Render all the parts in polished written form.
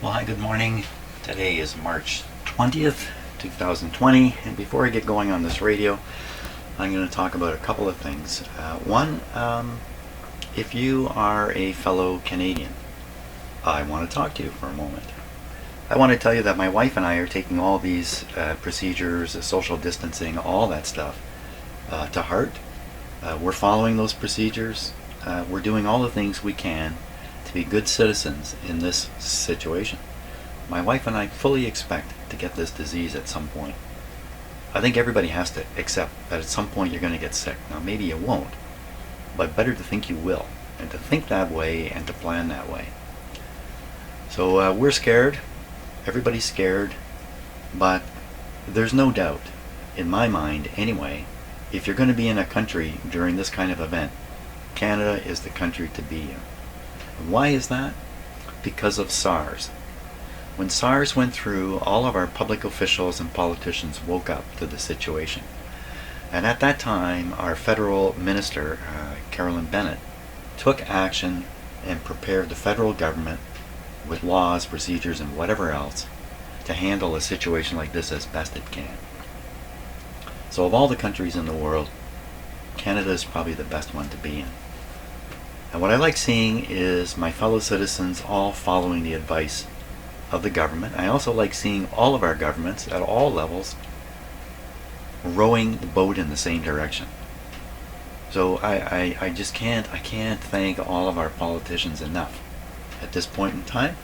Well, hi, good morning. Today is March 20th, 2020, and before I get going on this radio, I'm going to talk about a couple of things. One, if you are a fellow Canadian, I want to talk to you for a moment. I want to tell you that my wife and I are taking all these procedures, social distancing, all that stuff to heart. We're following those procedures. We're doing all the things we can to be good citizens in this situation. My wife and I fully expect to get this disease at some point. I think everybody has to accept that at some point you're going to get sick. Now maybe you won't, but better to think you will, and to think that way and to plan that way. So we're scared, everybody's scared, but there's no doubt, in my mind anyway, if you're going to be in a country during this kind of event, Canada is the country to be in. Why is that? Because of SARS. When SARS went through, all of our public officials and politicians woke up to the situation. And at that time, our federal minister, Carolyn Bennett, took action and prepared the federal government with laws, procedures, and whatever else to handle a situation like this as best it can. So of all the countries in the world, Canada is probably the best one to be in. And what I like seeing is my fellow citizens all following the advice of the government. I also like seeing all of our governments at all levels rowing the boat in the same direction. So I just can't thank all of our politicians enough. At this point in time,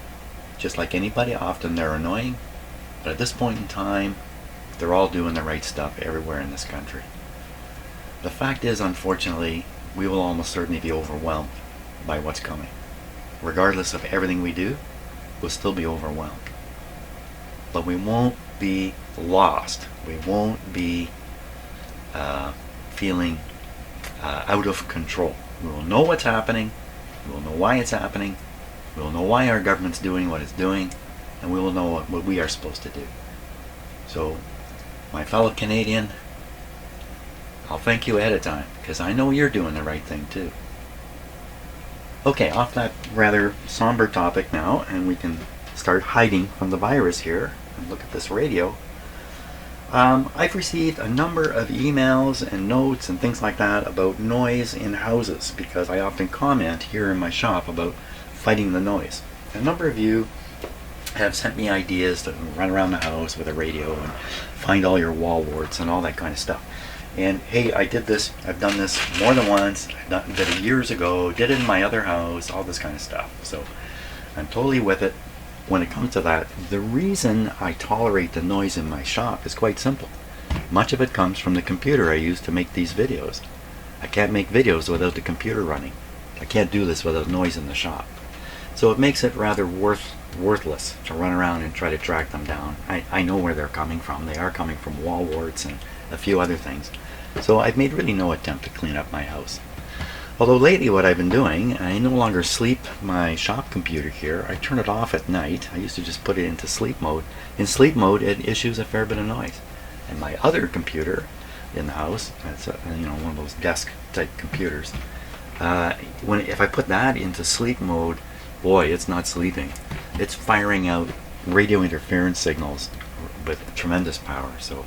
just like anybody, often they're annoying, but at this point in time, they're all doing the right stuff everywhere in this country. The fact is, unfortunately, we will almost certainly be overwhelmed by what's coming. Regardless of everything we do, we'll still be overwhelmed. But we won't be lost. We won't be feeling out of control. We will know what's happening. We will know why it's happening. We will know why our government's doing what it's doing. And we will know what we are supposed to do. So, my fellow Canadian, I'll thank you ahead of time, because I know you're doing the right thing too. Okay, off that rather somber topic now, and we can start hiding from the virus here and look at this radio. I've received a number of emails and notes and things like that about noise in houses, because I often comment here in my shop about fighting the noise. A number of you have sent me ideas to run around the house with a radio and find all your wall warts and all that kind of stuff. And hey, I did this, I've done this more than once, did it years ago, did it in my other house, all this kind of stuff. So I'm totally with it when it comes to that. The reason I tolerate the noise in my shop is quite simple. Much of it comes from the computer I use to make these videos. I can't make videos without the computer running. I can't do this without noise in the shop. So it makes it rather worthless to run around and try to track them down. I know where they're coming from. They are coming from wall warts and a few other things. So I've made really no attempt to clean up my house. Although lately what I've been doing, I no longer sleep my shop computer here. I turn it off at night. I used to just put it into sleep mode. In sleep mode it issues a fair bit of noise. And my other computer in the house, it's one of those desk type computers, if I put that into sleep mode, boy, it's not sleeping. It's firing out radio interference signals with tremendous power. So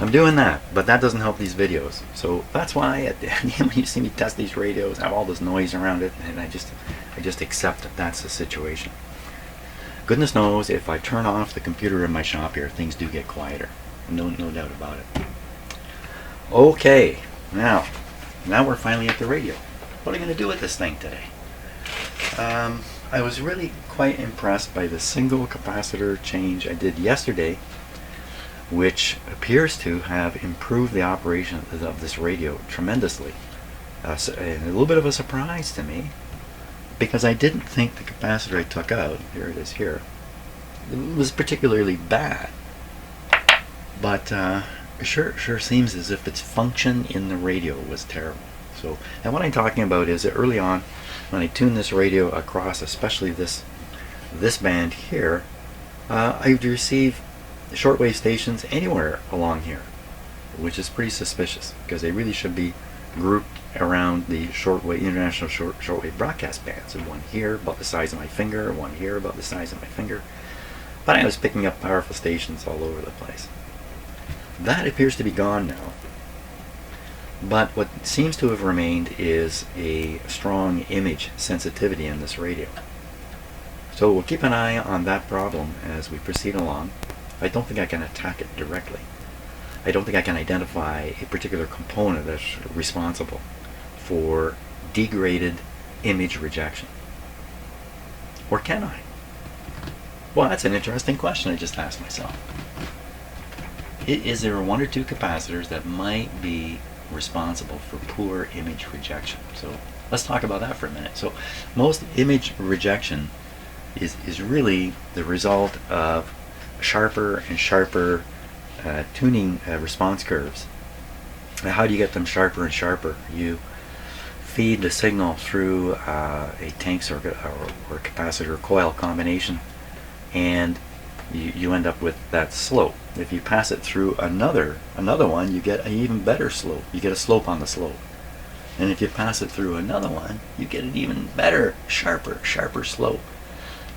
I'm doing that, but that doesn't help these videos. So that's why at the end when you see me test these radios, I have all this noise around it, and I just accept that that's the situation. Goodness knows, if I turn off the computer in my shop here, things do get quieter. No doubt about it. Okay, now we're finally at the radio. What are we going to do with this thing today? I was really quite impressed by the single capacitor change I did yesterday, which appears to have improved the operation of this radio tremendously. And a little bit of a surprise to me, because I didn't think the capacitor I took out, here it is here, it was particularly bad. But it sure seems as if its function in the radio was terrible. So, and what I'm talking about is that early on, when I tuned this radio across, especially this band here, I would receive shortwave stations anywhere along here, which is pretty suspicious, because they really should be grouped around the shortwave, international shortwave broadcast bands. And one here about the size of my finger, one here about the size of my finger. But I was picking up powerful stations all over the place. That appears to be gone now. But what seems to have remained is a strong image sensitivity in this radio. So we'll keep an eye on that problem as we proceed along. I don't think I can attack it directly. I don't think I can identify a particular component that's responsible for degraded image rejection. Or can I? Well, that's an interesting question I just asked myself. Is there one or two capacitors that might be responsible for poor image rejection? So let's talk about that for a minute. So most image rejection is really the result of sharper and sharper tuning response curves. Now, how do you get them sharper and sharper? You feed the signal through a tank circuit or capacitor coil combination, and you end up with that slope. If you pass it through another one, you get an even better slope. You get a slope on the slope. And if you pass it through another one, you get an even better, sharper slope.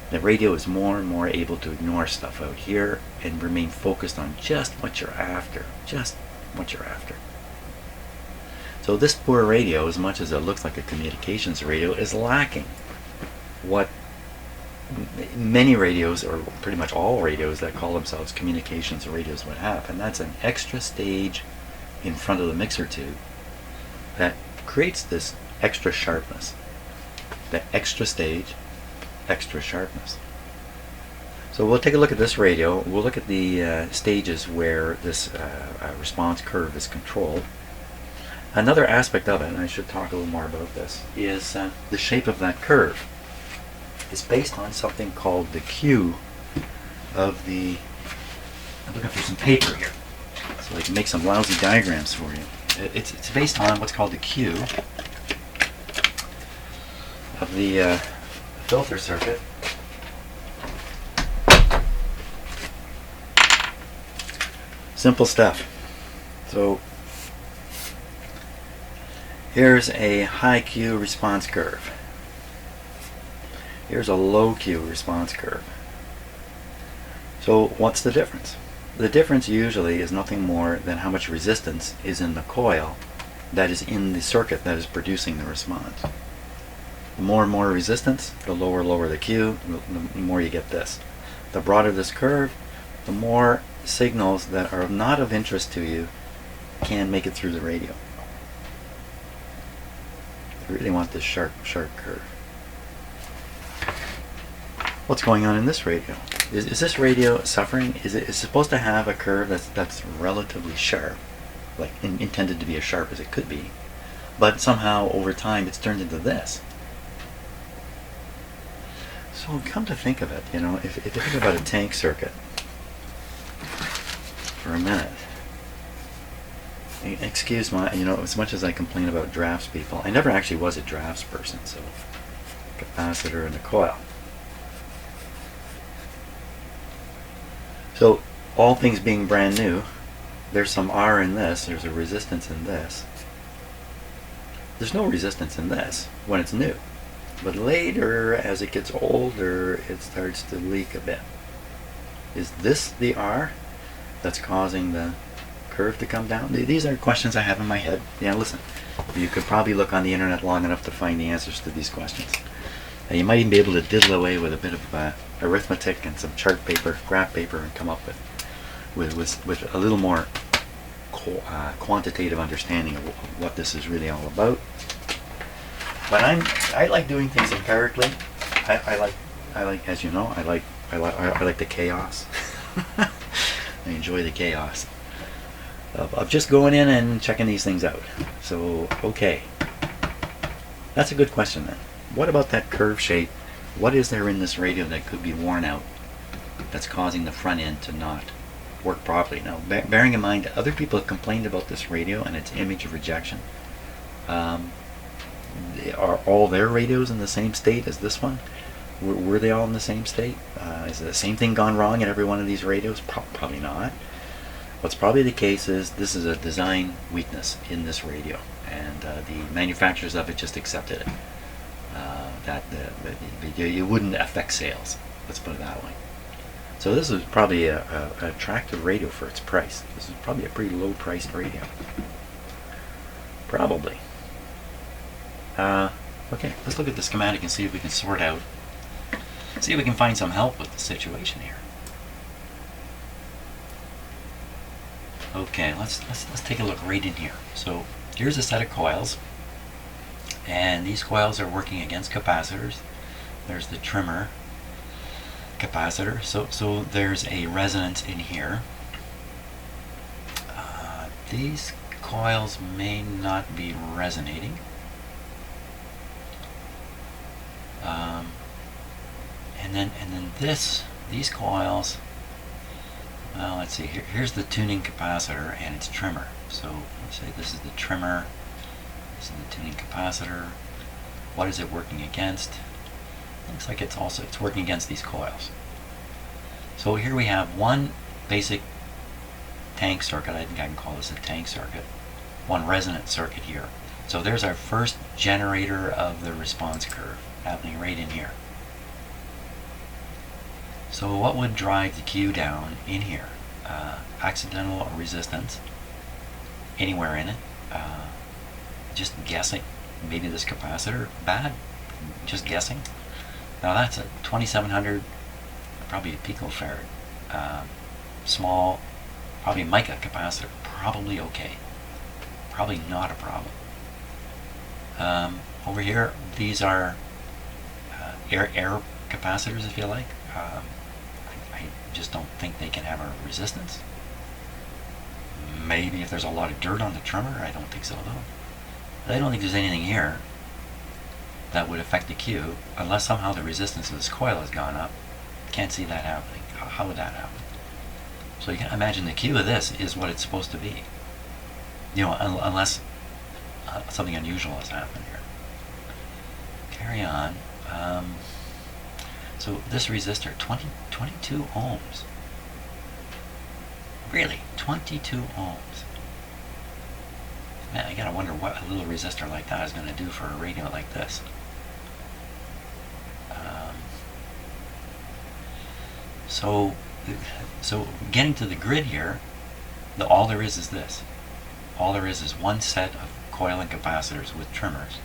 The radio is more and more able to ignore stuff out here and remain focused on just what you're after. Just what you're after. So this poor radio, as much as it looks like a communications radio, is lacking what many radios, or pretty much all radios that call themselves communications radios, would have. And that's an extra stage in front of the mixer tube that creates this extra sharpness. The extra stage, extra sharpness. So we'll take a look at this radio. We'll look at the stages where this response curve is controlled. Another aspect of it, and I should talk a little more about this, is the shape of that curve. It's based on something called the Q of the... I'm looking for some paper here so I can make some lousy diagrams for you. It's based on what's called the Q of the filter circuit. Simple stuff. So here's a high Q response curve. Here's a low Q response curve. So what's the difference? The difference usually is nothing more than how much resistance is in the coil that is in the circuit that is producing the response. The more and more resistance, the lower the Q, the more you get this. The broader this curve, the more signals that are not of interest to you can make it through the radio. You really want this sharp curve. What's going on in this radio? Is this radio suffering? Is it supposed to have a curve that's relatively sharp, like intended to be as sharp as it could be, but somehow over time it's turned into this? So come to think of it, you know, if you think about a tank circuit for a minute, excuse my, you know, as much as I complain about drafts people, I never actually was a drafts person, so capacitor and the coil. So all things being brand new, there's some R in this, there's a resistance in this. There's no resistance in this when it's new. But later, as it gets older, it starts to leak a bit. Is this the R that's causing the curve to come down? These are questions I have in my head. Yeah, listen, you could probably look on the internet long enough to find the answers to these questions. And you might even be able to diddle away with a bit of arithmetic and some chart paper, graph paper, and come up with a little more quantitative understanding of what this is really all about. But I like doing things empirically. I like, as you know, I like the chaos. I enjoy the chaos of just going in and checking these things out. So okay, that's a good question then. What about that curve shape? What is there in this radio that could be worn out that's causing the front end to not work properly? Now, bearing in mind other people have complained about this radio and its image rejection. Are all their radios in the same state as this one? Were they all in the same state? Is the same thing gone wrong in every one of these radios? Probably not. What's probably the case is this is a design weakness in this radio, and the manufacturers of it just accepted it. That it wouldn't affect sales. Let's put it that way. So this is probably an attractive radio for its price. This is probably a pretty low-priced radio. Probably. Okay, let's look at the schematic and see if we can sort out, see if we can find some help with the situation here. Okay, let's take a look right in here. So here's a set of coils, and these coils are working against capacitors. There's the trimmer capacitor. So there's a resonance in here. These coils may not be resonating. And then these coils. Well, let's see. Here's the tuning capacitor and its trimmer. So let's say this is the trimmer. This is the tuning capacitor. What is it working against? Looks like it's working against these coils. So here we have one basic tank circuit. I think I can call this a tank circuit. One resonant circuit here. So there's our first generator of the response curve happening right in here. So what would drive the Q down in here? Accidental resistance anywhere in it. Just guessing. Maybe this capacitor bad. Just guessing. Now that's a 2700, probably a picofarad. Small, probably mica capacitor. Probably okay. Probably not a problem. Over here, these are air capacitors, if you like. I just don't think they can have a resistance. Maybe if there's a lot of dirt on the trimmer, I don't think so though. I don't think there's anything here that would affect the Q unless somehow the resistance of this coil has gone up. Can't see that happening. How would that happen? So you can imagine the Q of this is what it's supposed to be. You know, unless something unusual has happened here. Carry on. So this resistor, 22 ohms. Really, 22 ohms. Man, I gotta wonder what a little resistor like that is going to do for a radio like this. So getting to the grid here, all there is this. All there is one set of coil and capacitors with trimmers.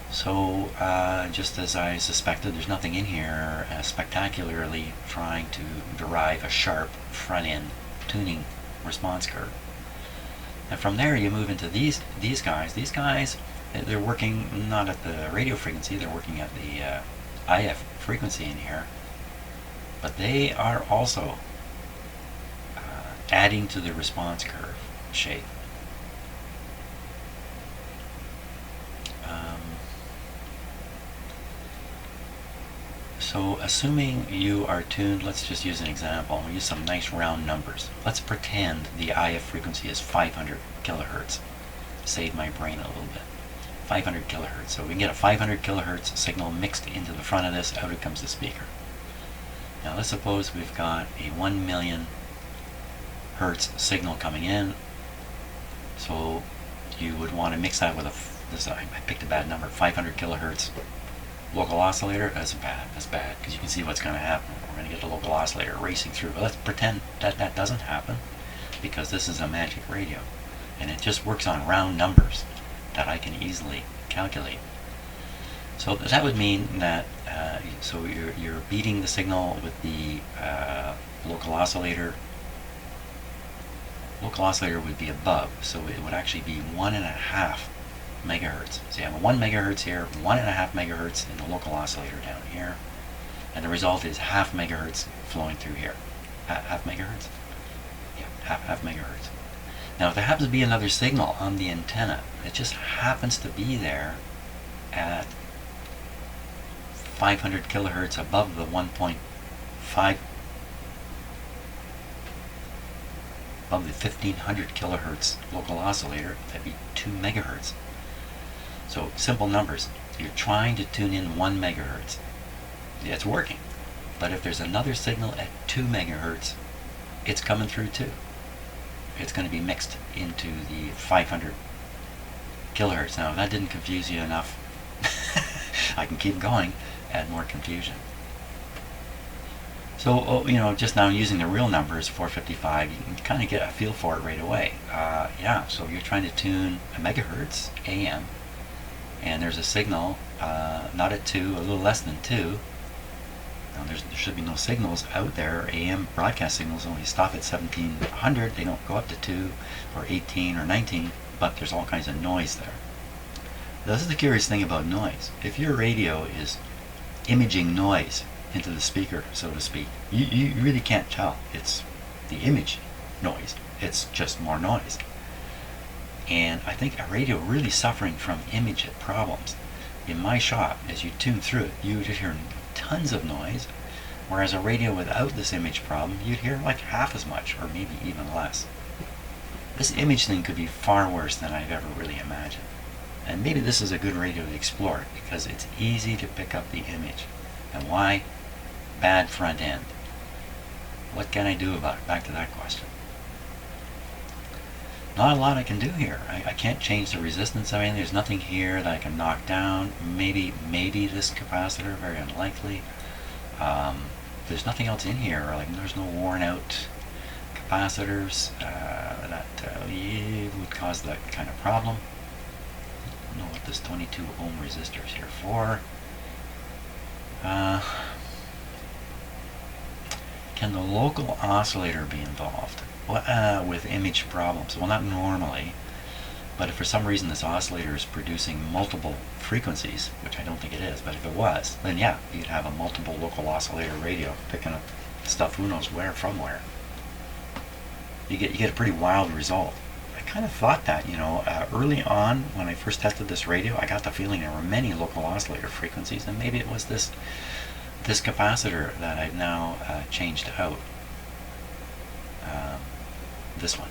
So just as I suspected, there's nothing in here spectacularly trying to derive a sharp front-end tuning response curve. And from there you move into these guys. These guys, they're working not at the radio frequency, they're working at the IF frequency in here. But they are also adding to the response curve shape. So assuming you are tuned, let's just use an example. We'll use some nice round numbers. Let's pretend the IF frequency is 500 kilohertz. Save my brain a little bit. 500 kilohertz. So we can get a 500 kilohertz signal mixed into the front of this. Out it comes the speaker. Now let's suppose we've got a 1 million hertz signal coming in. So you would want to mix that with I picked a bad number, 500 kilohertz local oscillator. That's bad, because you can see what's going to happen. We're going to get the local oscillator racing through. But let's pretend that doesn't happen, because this is a magic radio, and it just works on round numbers that I can easily calculate. So that would mean that so you're beating the signal with the local oscillator. Local oscillator would be above, so it would actually be 1.5 megahertz. So you have a 1 megahertz here, 1.5 megahertz in the local oscillator down here, and the result is half megahertz flowing through here. Half megahertz? Yeah, half megahertz. Now if there happens to be another signal on the antenna, it just happens to be there at 500 kilohertz above the 1.5, above the 1500 kilohertz local oscillator, that'd be 2 megahertz. So simple numbers. You're trying to tune in 1 megahertz. Yeah, it's working. But if there's another signal at 2 megahertz, it's coming through too. It's going to be mixed into the 500 kilohertz. Now, if that didn't confuse you enough, I can keep going, add more confusion. So, just now using the real numbers, 455, you can kind of get a feel for it right away. Yeah, so you're trying to tune a megahertz AM, and there's a signal, not at 2, a little less than 2. Now, there should be no signals out there. AM broadcast signals only stop at 1700. They don't go up to 2 or 18 or 19, but there's all kinds of noise there. This is the curious thing about noise. If your radio is imaging noise into the speaker, so to speak, you really can't tell it's the image noise. It's just more noise. And I think a radio really suffering from image problems. In my shop, as you tune through it, you would hear tons of noise, whereas a radio without this image problem, you'd hear like half as much, or maybe even less. This image thing could be far worse than I've ever really imagined. And maybe this is a good radio to explore, because it's easy to pick up the image. And why? Bad front end. What can I do about it? Back to that question. Not a lot I can do here. I can't change the resistance of anything. There's nothing here that I can knock down. Maybe this capacitor, very unlikely. There's nothing else in here. Like, there's no worn out capacitors that would cause that kind of problem. I don't know what this 22 ohm resistor is here for. Can the local oscillator be involved with image problems? Well, not normally, but if for some reason this oscillator is producing multiple frequencies, which I don't think it is, but if it was, then yeah, you'd have a multiple local oscillator radio picking up stuff who knows where from where. You get a pretty wild result. I kind of thought that, early on when I first tested this radio, I got the feeling there were many local oscillator frequencies, and maybe it was this capacitor that I've now changed out. This one.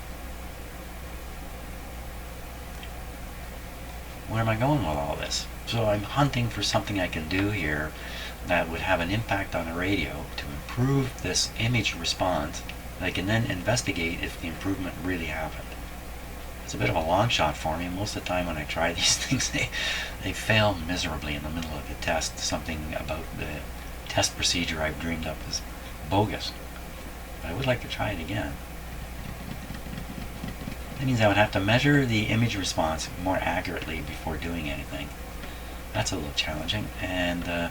Where am I going with all this? So I'm hunting for something I can do here that would have an impact on the radio to improve this image response. I can then investigate if the improvement really happened. It's a bit of a long shot for me. Most of the time when I try these things, they fail miserably in the middle of the test. Something about the test procedure I've dreamed up is bogus. But I would like to try it again. That means I would have to measure the image response more accurately before doing anything. That's a little challenging. And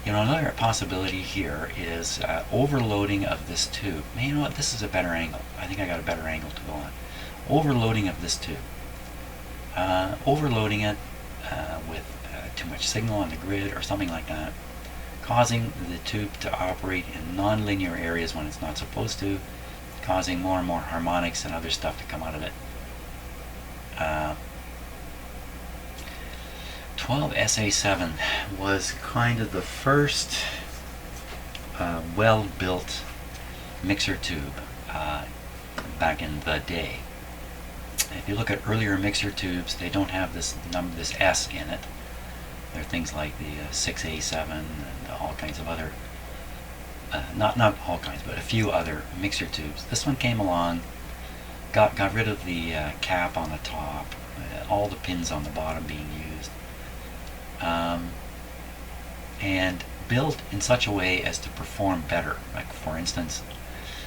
another possibility here is overloading of this tube. You know what? This is a better angle. I think I got a better angle to go on. Overloading of this tube. Overloading it with too much signal on the grid or something like that, causing the tube to operate in non-linear areas when it's not supposed to, causing more and more harmonics and other stuff to come out of it. 12SA7 was kind of the first well-built mixer tube back in the day. If you look at earlier mixer tubes, they don't have this S in it. There are things like the 6A7 and all kinds of other, not all kinds, but a few other mixer tubes. This one came along, got rid of the cap on the top, all the pins on the bottom being used, and built in such a way as to perform better. Like, for instance,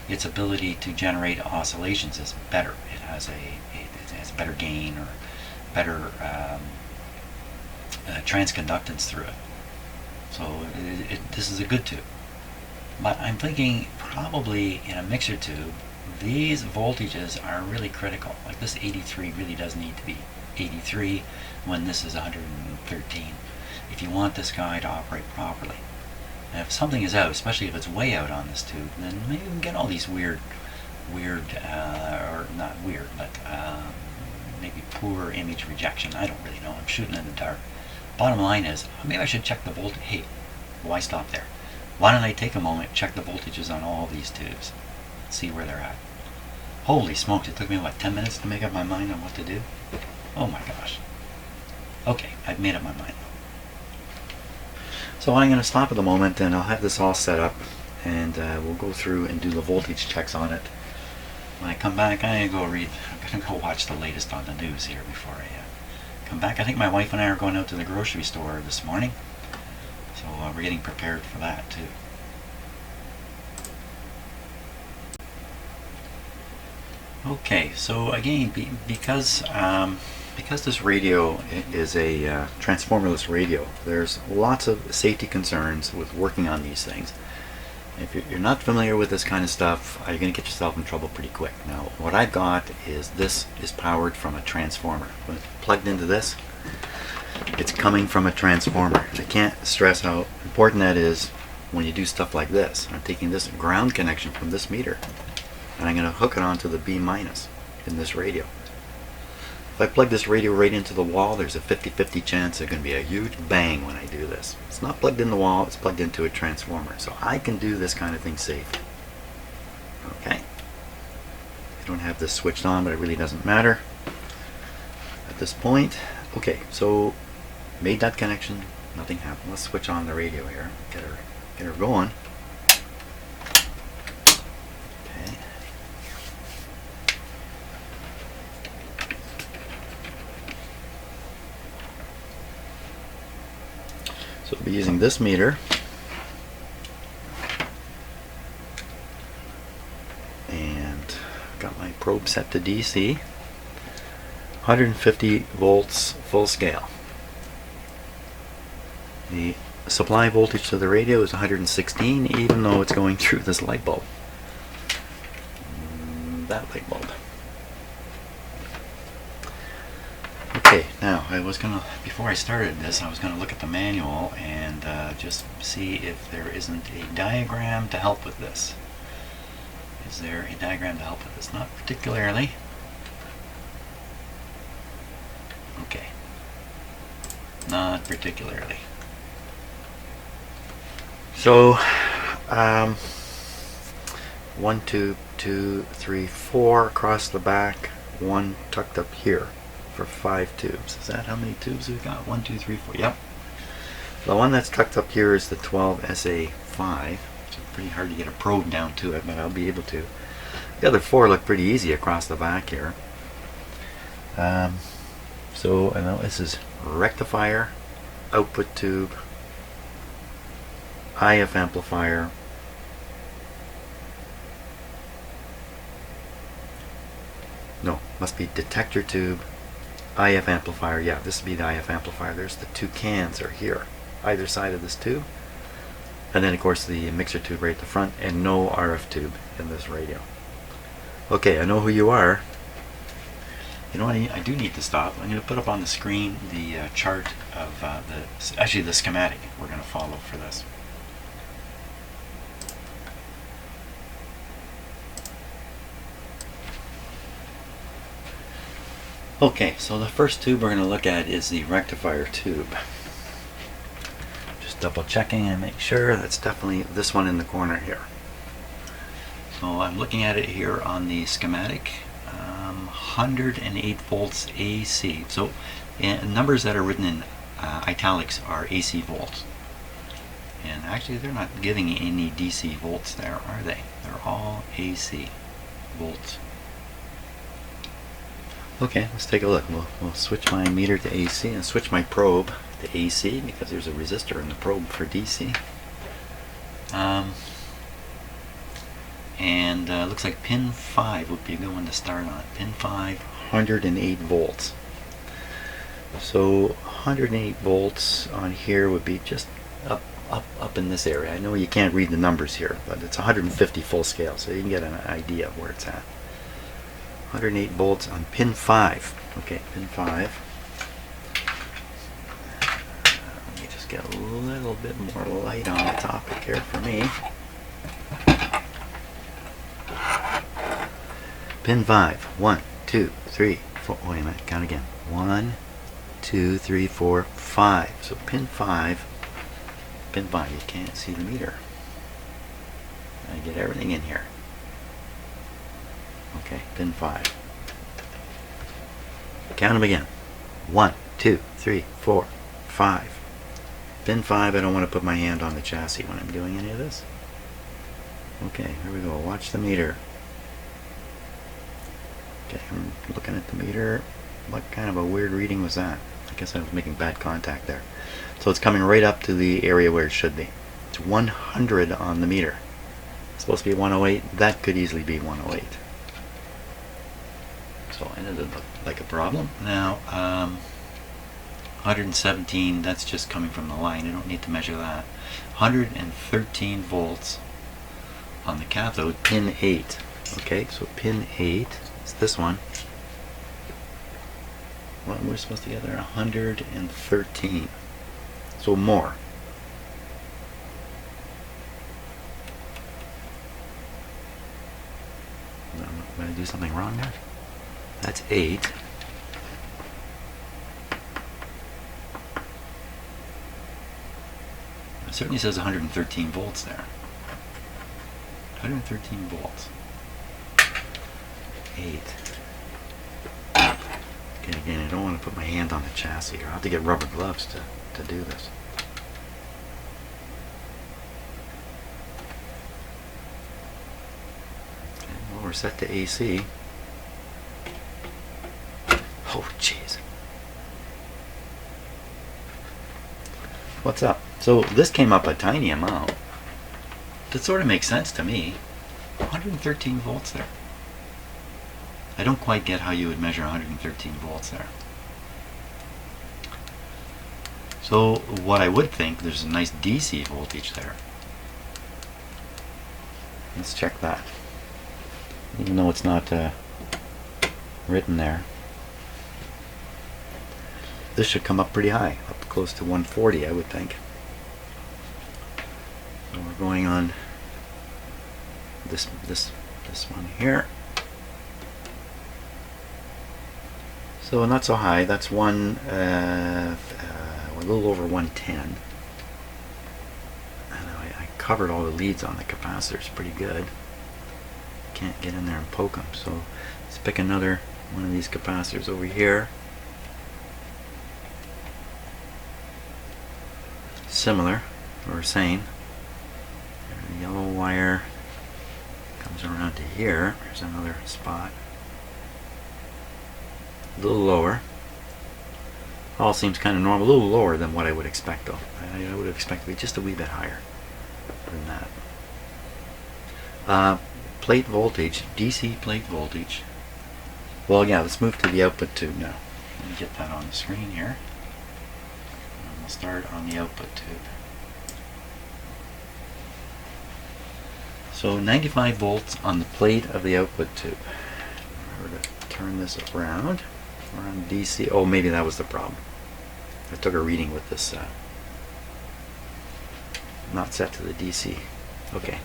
its ability to generate oscillations is better. It has better gain or better transconductance through it. So this is a good tube. But I'm thinking probably in a mixer tube, these voltages are really critical. Like, this 83 really does need to be 83 when this is 113 if you want this guy to operate properly. And if something is out, especially if it's way out on this tube, then maybe we can get all these weird, or not weird, but maybe poor image rejection. I don't really know. I'm shooting in the dark. Bottom line is, maybe I should check the voltage. Hey, why stop there? Why don't I take a moment, check the voltages on all these tubes, see where they're at. Holy smokes, it took me, 10 minutes to make up my mind on what to do? Oh my gosh. Okay, I've made up my mind. So I'm going to stop at the moment, and I'll have this all set up, and we'll go through and do the voltage checks on it. When I come back, I'm gonna go watch the latest on the news here before I come back. I think my wife and I are going out to the grocery store this morning, so we're getting prepared for that too. Okay, so again, because this radio is a transformerless radio, there's lots of safety concerns with working on these things. If you're not familiar with this kind of stuff, you're going to get yourself in trouble pretty quick. Now, what I've got is this is powered from a transformer. When it's plugged into this, it's coming from a transformer. I can't stress how important that is when you do stuff like this. I'm taking this ground connection from this meter, and I'm going to hook it onto the B- in this radio. If I plug this radio right into the wall, there's a 50-50 chance there's going to be a huge bang when I do this. It's not plugged in the wall, it's plugged into a transformer. So I can do this kind of thing safely. Okay. I don't have this switched on, but it really doesn't matter at this point. Okay, so made that connection, nothing happened. Let's switch on the radio here, get her going. So I'll be using this meter, and got my probe set to DC, 150 volts full scale. The supply voltage to the radio is 116, even though it's going through this light bulb. That light bulb. Okay, now before I started this, I was gonna look at the manual and just see if there isn't a diagram to help with this. Is there a diagram to help with this? Not particularly. Okay. Not particularly. So, 1 tube, 2, 3, 4 across the back, 1 tucked up here for 5 tubes. Is that how many tubes we've got? 1, 2, 3, 4. Yep. The one that's tucked up here is the 12SA5. It's pretty hard to get a probe down to it, but I'll be able to. The other 4 look pretty easy across the back here. So I know this is rectifier, output tube, IF amplifier, no, must be detector tube, IF amplifier. Yeah, this would be the IF amplifier. There's the 2 cans are here, either side of this tube, and then of course the mixer tube right at the front, and no RF tube in this radio. Okay, I know who you are. You know what, I do need to stop. I'm going to put up on the screen the chart of the schematic we're going to follow for this. Okay, so the first tube we're going to look at is the rectifier tube. Just double checking and make sure that's definitely this one in the corner here. So I'm looking at it here on the schematic. 108 volts AC. So numbers that are written in italics are AC volts. And actually they're not giving any DC volts there, are they? They're all AC volts. Okay, let's take a look. We'll switch my meter to AC and switch my probe to AC because there's a resistor in the probe for DC. And looks like pin 5 would be a good one to start on. Pin 5, 108 volts. So 108 volts on here would be just up in this area. I know you can't read the numbers here, but it's 150 full scale, so you can get an idea of where it's at. 108 volts on pin 5. Okay, pin 5. Let me just get a little bit more light on the topic here for me. Pin 5. 1, 2, 3, 4. Wait a minute, count again. 1, 2, 3, 4, 5. So pin 5. Pin 5. You can't see the meter. I get everything in here. Okay, pin 5. Count them again. 1, 2, 3, 4, 5. Pin 5, I don't want to put my hand on the chassis when I'm doing any of this. Okay, here we go. Watch the meter. Okay, I'm looking at the meter. What kind of a weird reading was that? I guess I was making bad contact there. So it's coming right up to the area where it should be. It's 100 on the meter. It's supposed to be 108. That could easily be 108. So it doesn't look like a problem. Now, 117, that's just coming from the line. I don't need to measure that. 113 volts on the cathode, pin 8. Okay, so pin 8 is this one. What we're supposed to get there, 113. So more. Did I do something wrong there? That's 8. It certainly says 113 volts there. 113 volts. 8. Okay, again, I don't want to put my hand on the chassis here. I'll have to get rubber gloves to do this. Okay, well, we're set to AC. Oh, jeez. What's up? So this came up a tiny amount. That sort of makes sense to me. 113 volts there. I don't quite get how you would measure 113 volts there. So what I would think, there's a nice DC voltage there. Let's check that. Even though it's not written there. This should come up pretty high, up close to 140, I would think. So we're going on this one here. So not so high. That's a little over 110. And I covered all the leads on the capacitors pretty good. Can't get in there and poke them. So let's pick another one of these capacitors over here. Similar, or same. The yellow wire comes around to here. There's another spot. A little lower. All seems kind of normal. A little lower than what I would expect, though. I would expect to be just a wee bit higher than that. Plate voltage, DC plate voltage. Well, yeah, let's move to the output tube now. Let me get that on the screen here. And we'll start on the output tube. So 95 volts on the plate of the output tube. Remember to turn this around. We're on DC. Oh, maybe that was the problem. I took a reading with this not set to the DC. Okay.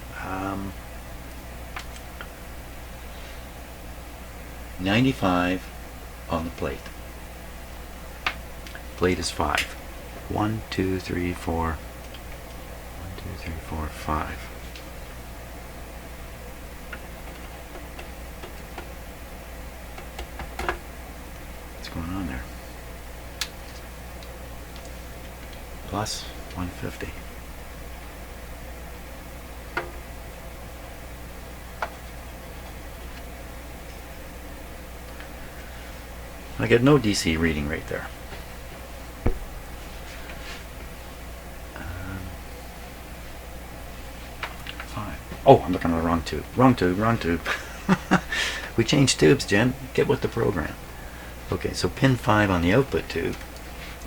95 on the plate. Plate is 5. 1, 2, 3, 4. 1, 2, 3, 4, 5. What's going on there? Plus 150. I get no DC reading right there. Oh, I'm looking at the wrong tube. Wrong tube, wrong tube. We changed tubes, Jen. Get with the program. Okay, so pin 5 on the output tube.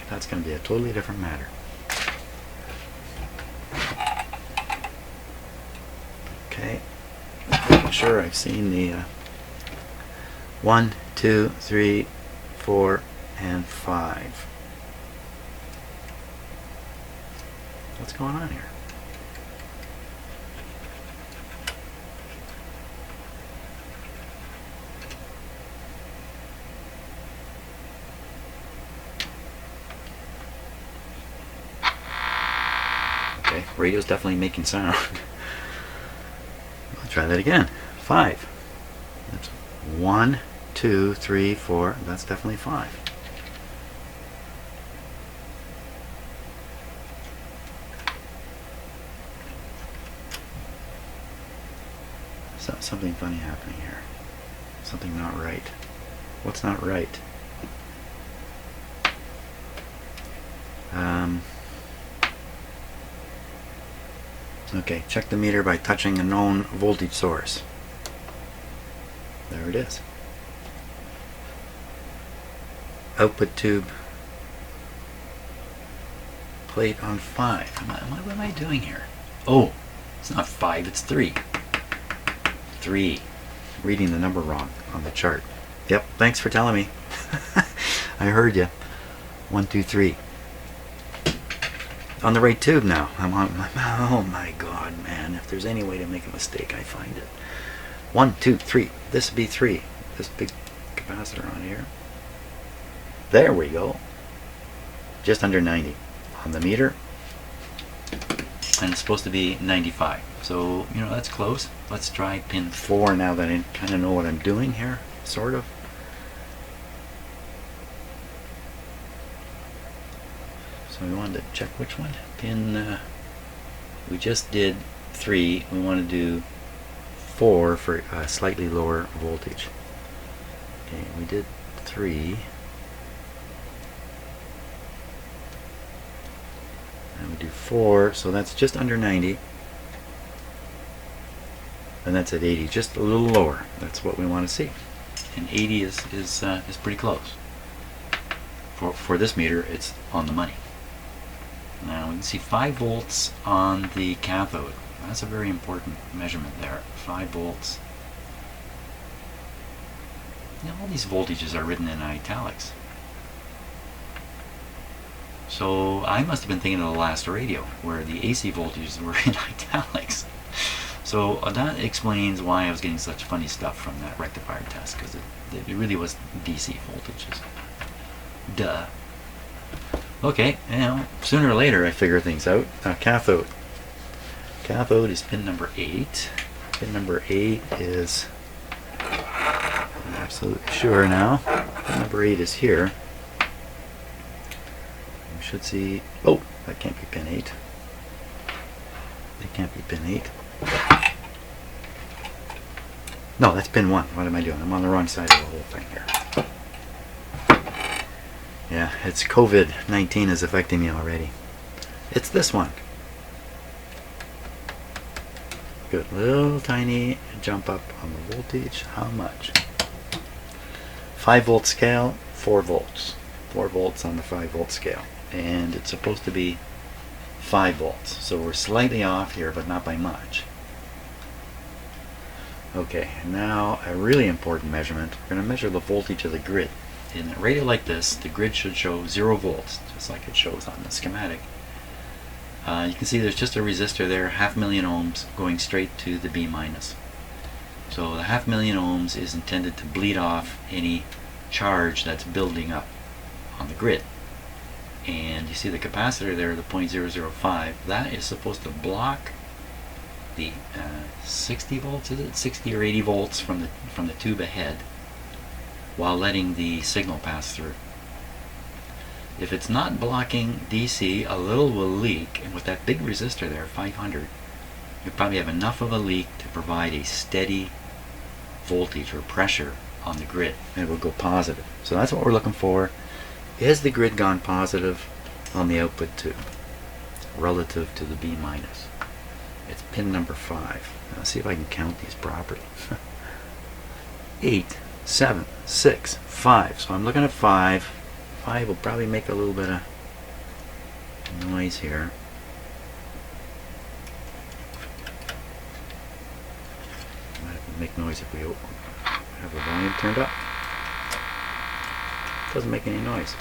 That's going to be a totally different matter. Okay. Making sure I've seen the 1, 2, 3, 4, and 5. What's going on here? Okay, radio's definitely making sound. I'll try that again. 5. That's 1, 2, 3, 4. That's definitely 5. Something funny happening here. Something not right. What's not right? Okay, check the meter by touching a known voltage source. There it is. Output tube plate on 5. What am I doing here? Oh, it's not 5, it's 3. 3. Reading the number wrong on the chart. Yep, thanks for telling me. I heard you. 1, 2, 3. On the right tube now. I'm on my. Oh my god, man. If there's any way to make a mistake, I find it. 1, 2, 3. This would be 3. This big capacitor on here. There we go. Just under 90 on the meter. And it's supposed to be 95. So, you know, that's close. Let's try pin 4 now that I kind of know what I'm doing here. Sort of. So we wanted to check which one. Pin, we just did 3. We want to do 4 for a slightly lower voltage. Okay, we did 3. And we do 4, so that's just under 90. And that's at 80, just a little lower. That's what we want to see. And 80 is pretty close. For this meter, it's on the money. Now we can see 5 volts on the cathode. That's a very important measurement there. 5 volts. Now all these voltages are written in italics. So I must have been thinking of the last radio, where the AC voltages were in italics. So that explains why I was getting such funny stuff from that rectifier test, because it really was DC voltages. Duh. Okay, now sooner or later I figure things out. Cathode. Cathode is pin number 8. Pin number 8 is, I'm absolutely sure now, pin number 8 is here. You should see, oh, that can't be pin 8. That can't be pin 8. No, that's pin 1. What am I doing? I'm on the wrong side of the whole thing here. Yeah, it's COVID-19 is affecting me already. It's this one. Good, little tiny jump up on the voltage. How much? 5 volt scale, 4 volts. 4 volts on the 5 volt scale. And it's supposed to be 5 volts. So we're slightly off here, but not by much. Okay, now a really important measurement. We're going to measure the voltage of the grid. In a radio like this, the grid should show 0 volts, just like it shows on the schematic. You can see there's just a resistor there, 500,000 ohms, going straight to the B minus. So the 500,000 ohms is intended to bleed off any charge that's building up on the grid. And you see the capacitor there, the 0.005, that is supposed to block the 60 volts, is it? 60 or 80 volts from the tube ahead, while letting the signal pass through. If it's not blocking DC, a little will leak, and with that big resistor there, 500, you probably have enough of a leak to provide a steady voltage or pressure on the grid, and it will go positive. So that's what we're looking for. Is the grid gone positive on the output tube relative to the B minus? It's pin number 5. Now, let's see if I can count these properly. 8, 7, 6, 5. So I'm looking at 5. 5 will probably make a little bit of noise here. Might have to make noise if we have the volume turned up. Doesn't make any noise.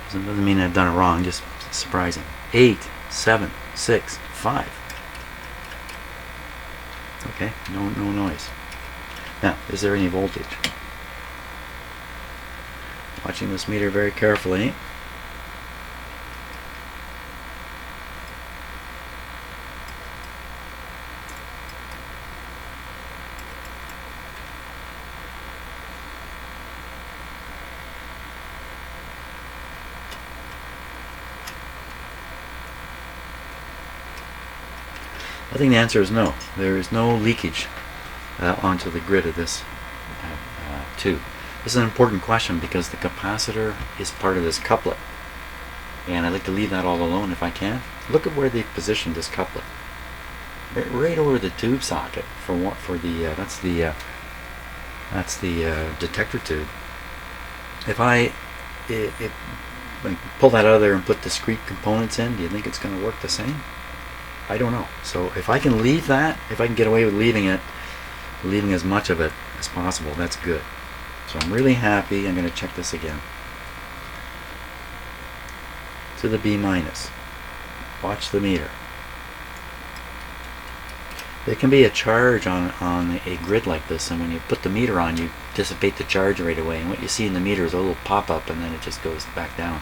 Doesn't mean I've done it wrong, just surprising. 8, 7, 6, 5. Okay, no noise. Now, is there any voltage? Watching this meter very carefully. I think the answer is no. There is no leakage onto the grid of this tube. This is an important question because the capacitor is part of this couplet, and I like to leave that all alone if I can. Look at where they've positioned this couplet, right over the tube socket that's the detector tube. If I pull that out of there and put discrete components in, do you think it's going to work the same? I don't know. So if I can leave that, if I can get away with leaving as much of it as possible, that's good. So I'm really happy. I'm going to check this again. To the B minus. Watch the meter. There can be a charge on a grid like this, and when you put the meter on, you dissipate the charge right away, and what you see in the meter is a little pop-up, and then it just goes back down.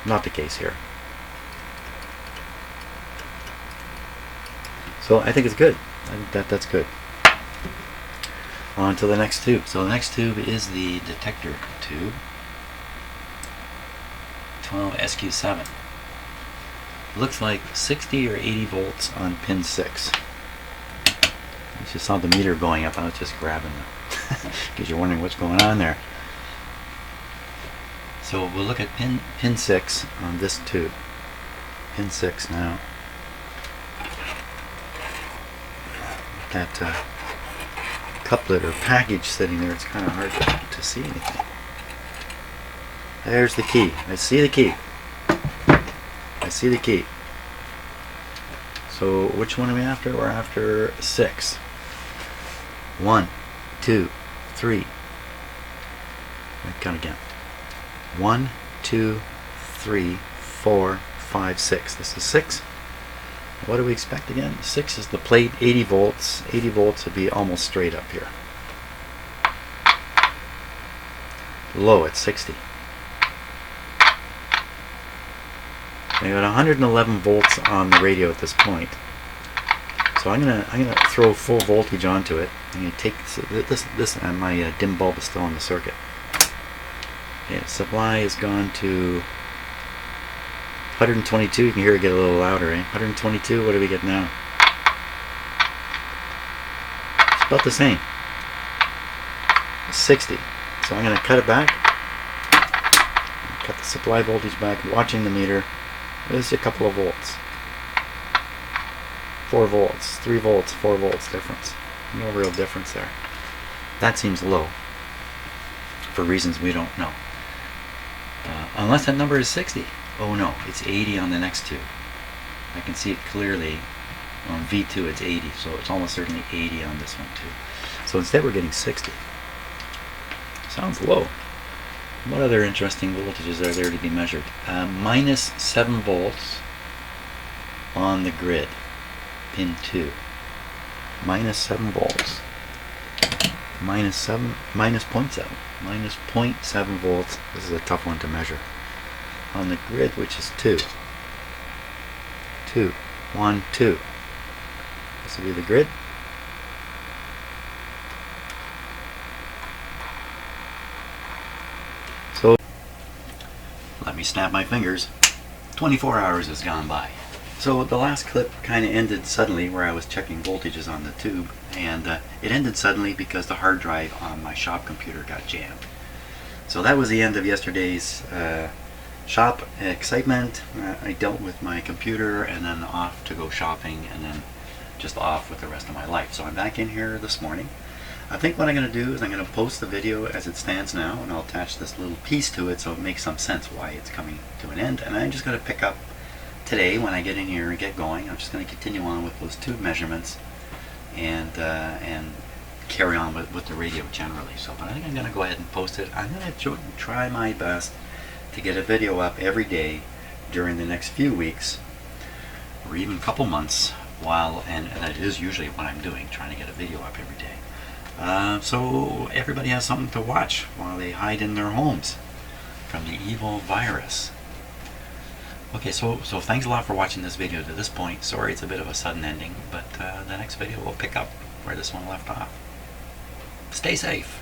Not the case here. So I think it's good. I think that's good. On to the next tube. So the next tube is the detector tube. 12SQ7. Looks like 60 or 80 volts on pin 6. You just saw the meter going up. I was just grabbing them because you're wondering what's going on there. So we'll look at pin 6 on this tube. Pin 6 now. That couplet or package sitting there, it's kind of hard to see anything. There's the key. I see the key. I see the key. So which one are we after? We're after 6. 1, 2, 3. Count again. 1, 2, 3, 4, 5, 6. This is 6. What do we expect again? 6 is the plate, 80 volts. 80 volts would be almost straight up here. Low at 60. We got 111 volts on the radio at this point. So I'm gonna throw full voltage onto it. I'm gonna take this and my dim bulb is still on the circuit. Okay, supply has gone to 122. You can hear it get a little louder, eh? 122. What do we get now? It's about the same. 60. So I'm gonna cut it back. Cut the supply voltage back. Watching the meter. There's a couple of volts. 4 volts, 3 volts, 4 volts difference. No real difference there. That seems low for reasons we don't know. Unless that number is 60. Oh no, it's 80 on the next two. I can see it clearly. On V2 it's 80, so it's almost certainly 80 on this one too. So instead we're getting 60. Sounds low. What other interesting voltages are there to be measured? Minus 7 volts on the grid, pin 2. Minus 7 volts. Minus 0.7. Minus 0.7 volts. This is a tough one to measure. On the grid, which is 2. 2. 1, 2. This will be the grid. So let me snap my fingers. 24 hours has gone by. So the last clip kind of ended suddenly where I was checking voltages on the tube, and it ended suddenly because the hard drive on my shop computer got jammed. So that was the end of yesterday's shop excitement. I dealt with my computer and then off to go shopping and then just off with the rest of my life. So I'm back in here this morning. I think what I'm going to do is I'm going to post the video as it stands now, and I'll attach this little piece to it so it makes some sense why it's coming to an end. And I'm just going to pick up today when I get in here and get going. I'm just going to continue on with those tube measurements and carry on with the radio generally. So, but I think I'm going to go ahead and post it. I'm going to try my best to get a video up every day during the next few weeks or even a couple months, and that is usually what I'm doing, trying to get a video up every day. So everybody has something to watch while they hide in their homes from the evil virus. Okay, so thanks a lot for watching this video to this point. Sorry it's a bit of a sudden ending, but the next video will pick up where this one left off. Stay safe.